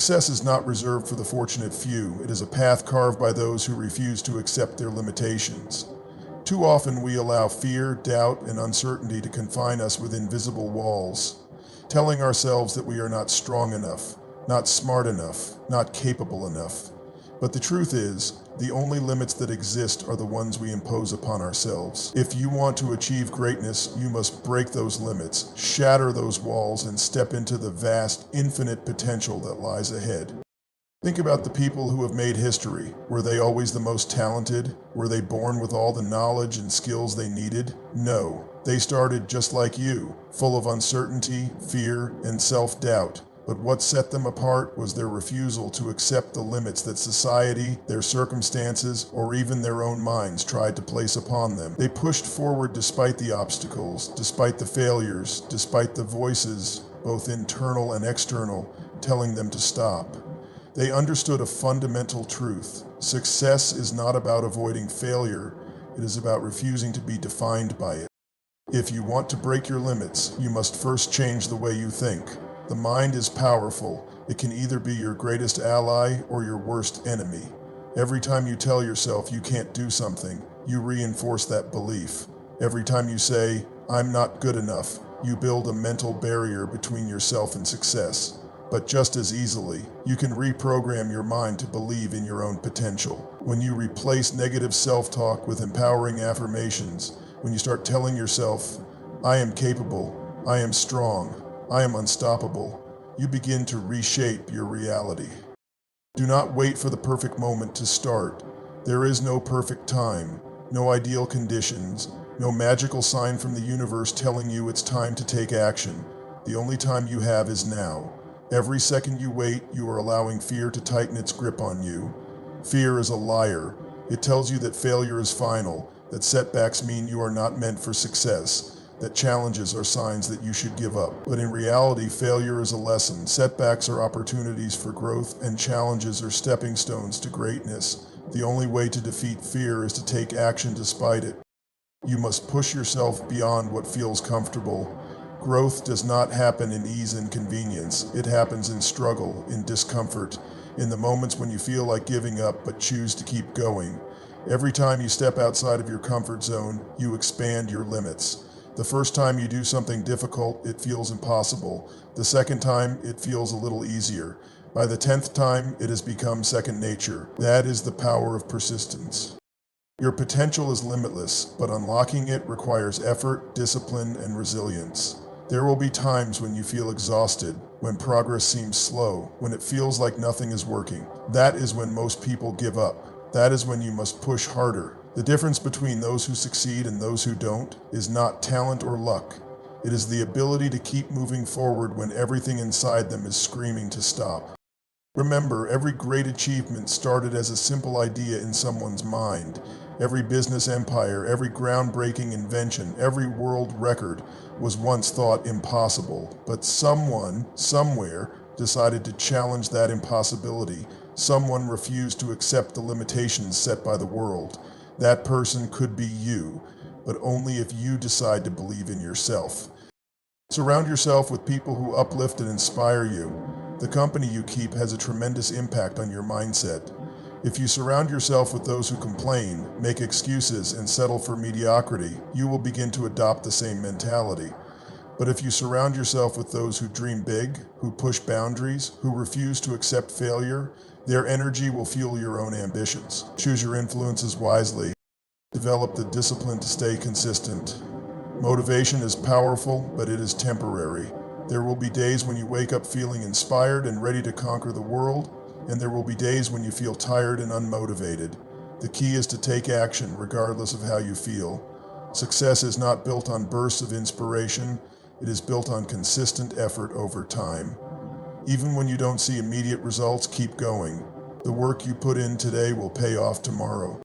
Success is not reserved for the fortunate few. It is a path carved by those who refuse to accept their limitations. Too often we allow fear, doubt, and uncertainty to confine us with invisible walls, telling ourselves that we are not strong enough, not smart enough, not capable enough. But the truth is, the only limits that exist are the ones we impose upon ourselves. If you want to achieve greatness, you must break those limits, shatter those walls, and step into the vast, infinite potential that lies ahead. Think about the people who have made history. Were they always the most talented? Were they born with all the knowledge and skills they needed? No. They started just like you, full of uncertainty, fear, and self-doubt. But what set them apart was their refusal to accept the limits that society, their circumstances, or even their own minds tried to place upon them. They pushed forward despite the obstacles, despite the failures, despite the voices, both internal and external, telling them to stop. They understood a fundamental truth. Success is not about avoiding failure, it is about refusing to be defined by it. If you want to break your limits, you must first change the way you think. The mind is powerful. It can either be your greatest ally or your worst enemy. Every time you tell yourself you can't do something, you reinforce that belief. Every time you say, "I'm not good enough," you build a mental barrier between yourself and success. But just as easily, you can reprogram your mind to believe in your own potential. When you replace negative self-talk with empowering affirmations, when you start telling yourself, "I am capable, I am strong, I am unstoppable," you begin to reshape your reality. Do not wait for the perfect moment to start. There is no perfect time, no ideal conditions, no magical sign from the universe telling you it's time to take action. The only time you have is now. Every second you wait, you are allowing fear to tighten its grip on you. Fear is a liar. It tells you that failure is final, that setbacks mean you are not meant for success, that challenges are signs that you should give up. But in reality, failure is a lesson. Setbacks are opportunities for growth, and challenges are stepping stones to greatness. The only way to defeat fear is to take action despite it. You must push yourself beyond what feels comfortable. Growth does not happen in ease and convenience. It happens in struggle, in discomfort, in the moments when you feel like giving up but choose to keep going. Every time you step outside of your comfort zone, you expand your limits. The first time you do something difficult, it feels impossible. The second time, it feels a little easier. By the 10th time, it has become second nature. That is the power of persistence. Your potential is limitless, but unlocking it requires effort, discipline, and resilience. There will be times when you feel exhausted, when progress seems slow, when it feels like nothing is working. That is when most people give up. That is when you must push harder. The difference between those who succeed and those who don't is not talent or luck. It is the ability to keep moving forward when everything inside them is screaming to stop. Remember, every great achievement started as a simple idea in someone's mind. Every business empire, every groundbreaking invention, every world record was once thought impossible. But someone, somewhere, decided to challenge that impossibility. Someone refused to accept the limitations set by the world. That person could be you, but only if you decide to believe in yourself. Surround yourself with people who uplift and inspire you. The company you keep has a tremendous impact on your mindset. If you surround yourself with those who complain, make excuses, and settle for mediocrity, you will begin to adopt the same mentality. But if you surround yourself with those who dream big, who push boundaries, who refuse to accept failure, their energy will fuel your own ambitions. Choose your influences wisely. Develop the discipline to stay consistent. Motivation is powerful, but it is temporary. There will be days when you wake up feeling inspired and ready to conquer the world, and there will be days when you feel tired and unmotivated. The key is to take action regardless of how you feel. Success is not built on bursts of inspiration, it is built on consistent effort over time. Even when you don't see immediate results, keep going. The work you put in today will pay off tomorrow.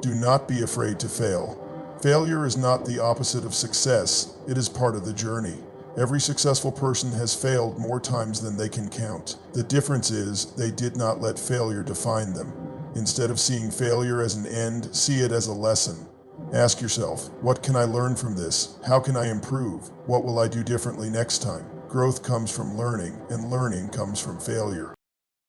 Do not be afraid to fail. Failure is not the opposite of success, it is part of the journey. Every successful person has failed more times than they can count. The difference is they did not let failure define them. Instead of seeing failure as an end, see it as a lesson. Ask yourself, what can I learn from this? How can I improve? What will I do differently next time? Growth comes from learning, and learning comes from failure.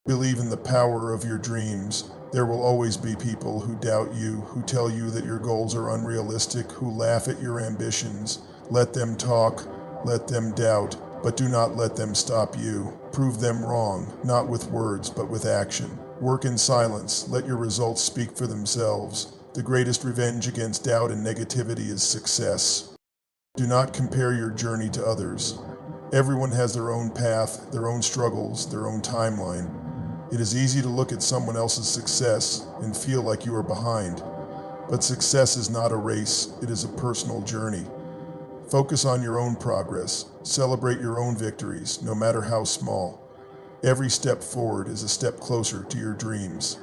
Believe in the power of your dreams. There will always be people who doubt you, who tell you that your goals are unrealistic, who laugh at your ambitions. Let them talk, let them doubt, but do not let them stop you. Prove them wrong, not with words, but with action. Work in silence. Let your results speak for themselves. The greatest revenge against doubt and negativity is success. Do not compare your journey to others. Everyone has their own path, their own struggles, their own timeline. It is easy to look at someone else's success and feel like you are behind. But success is not a race, it is a personal journey. Focus on your own progress. Celebrate your own victories, no matter how small. Every step forward is a step closer to your dreams.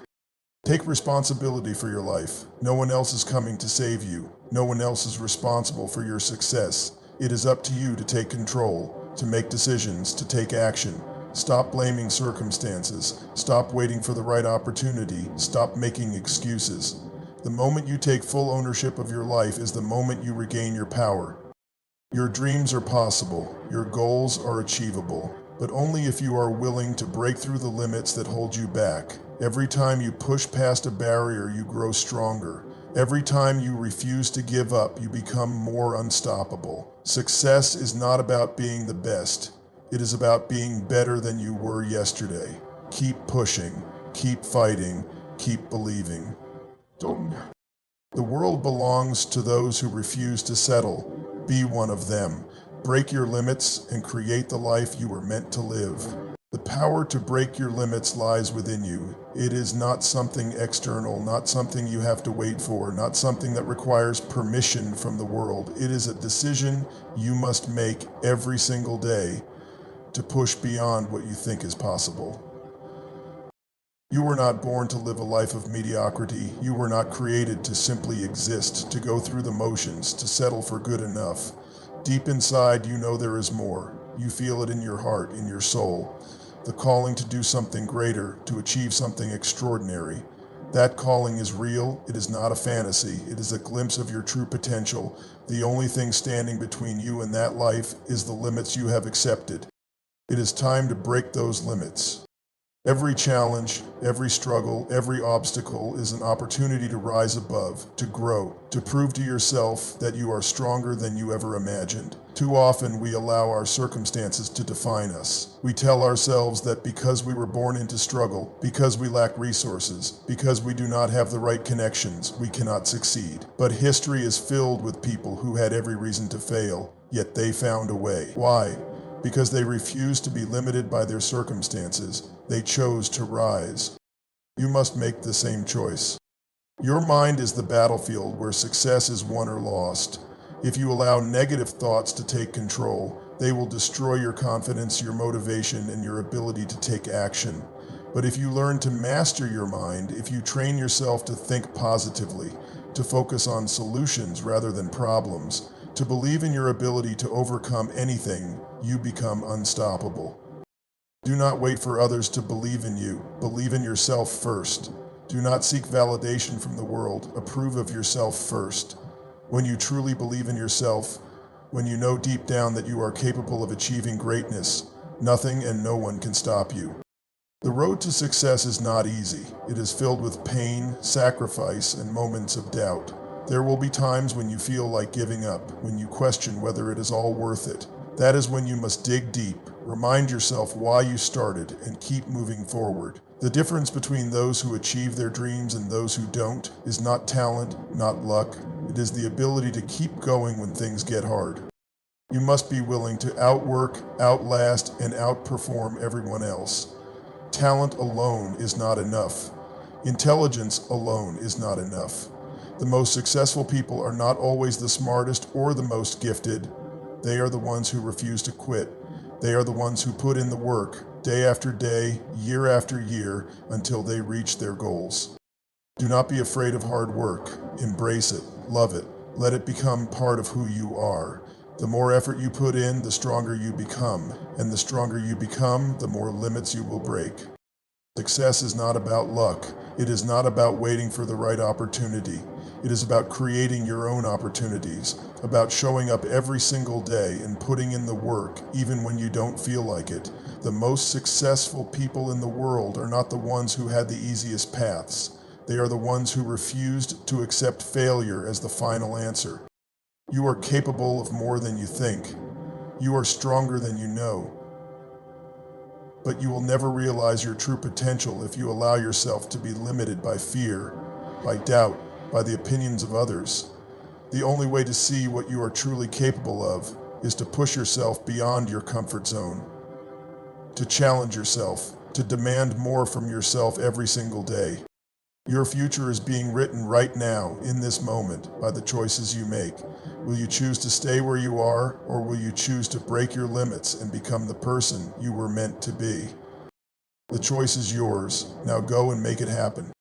Take responsibility for your life. No one else is coming to save you. No one else is responsible for your success. It is up to you to take control, to make decisions, to take action. Stop blaming circumstances. Stop waiting for the right opportunity. Stop making excuses. The moment you take full ownership of your life is the moment you regain your power. Your dreams are possible. Your goals are achievable, but only if you are willing to break through the limits that hold you back. Every time you push past a barrier, you grow stronger. Every time you refuse to give up, you become more unstoppable. Success is not about being the best. It is about being better than you were yesterday. Keep pushing, keep fighting, keep believing. The world belongs to those who refuse to settle. Be one of them. Break your limits and create the life you were meant to live. The power to break your limits lies within you. It is not something external, not something you have to wait for, not something that requires permission from the world. It is a decision you must make every single day to push beyond what you think is possible. You were not born to live a life of mediocrity. You were not created to simply exist, to go through the motions, to settle for good enough. Deep inside, you know there is more. You feel it in your heart, in your soul. The calling to do something greater, to achieve something extraordinary. That calling is real. It is not a fantasy. It is a glimpse of your true potential. The only thing standing between you and that life is the limits you have accepted. It is time to break those limits. Every challenge, every struggle, every obstacle is an opportunity to rise above, to grow, to prove to yourself that you are stronger than you ever imagined. Too often we allow our circumstances to define us. We tell ourselves that because we were born into struggle, because we lack resources, because we do not have the right connections, we cannot succeed. But history is filled with people who had every reason to fail, yet they found a way. Why? Because they refused to be limited by their circumstances. They chose to rise. You must make the same choice. Your mind is the battlefield where success is won or lost. If you allow negative thoughts to take control, they will destroy your confidence, your motivation, and your ability to take action. But if you learn to master your mind, if you train yourself to think positively, to focus on solutions rather than problems, to believe in your ability to overcome anything, you become unstoppable. Do not wait for others to believe in you. Believe in yourself first. Do not seek validation from the world. Approve of yourself first. When you truly believe in yourself, when you know deep down that you are capable of achieving greatness, nothing and no one can stop you. The road to success is not easy. It is filled with pain, sacrifice, and moments of doubt. There will be times when you feel like giving up, when you question whether it is all worth it. That is when you must dig deep, remind yourself why you started, and keep moving forward. The difference between those who achieve their dreams and those who don't is not talent, not luck. It is the ability to keep going when things get hard. You must be willing to outwork, outlast, and outperform everyone else. Talent alone is not enough. Intelligence alone is not enough. The most successful people are not always the smartest or the most gifted. They are the ones who refuse to quit. They are the ones who put in the work, day after day, year after year, until they reach their goals. Do not be afraid of hard work. Embrace it, love it, let it become part of who you are. The more effort you put in, the stronger you become, and the stronger you become, the more limits you will break. Success is not about luck. It is not about waiting for the right opportunity. It is about creating your own opportunities, about showing up every single day and putting in the work, even when you don't feel like it. The most successful people in the world are not the ones who had the easiest paths. They are the ones who refused to accept failure as the final answer. You are capable of more than you think. You are stronger than you know. But you will never realize your true potential if you allow yourself to be limited by fear, by doubt, by the opinions of others. The only way to see what you are truly capable of is to push yourself beyond your comfort zone, to challenge yourself, to demand more from yourself every single day. Your future is being written right now, in this moment, by the choices you make. Will you choose to stay where you are, or will you choose to break your limits and become the person you were meant to be? The choice is yours. Now go and make it happen.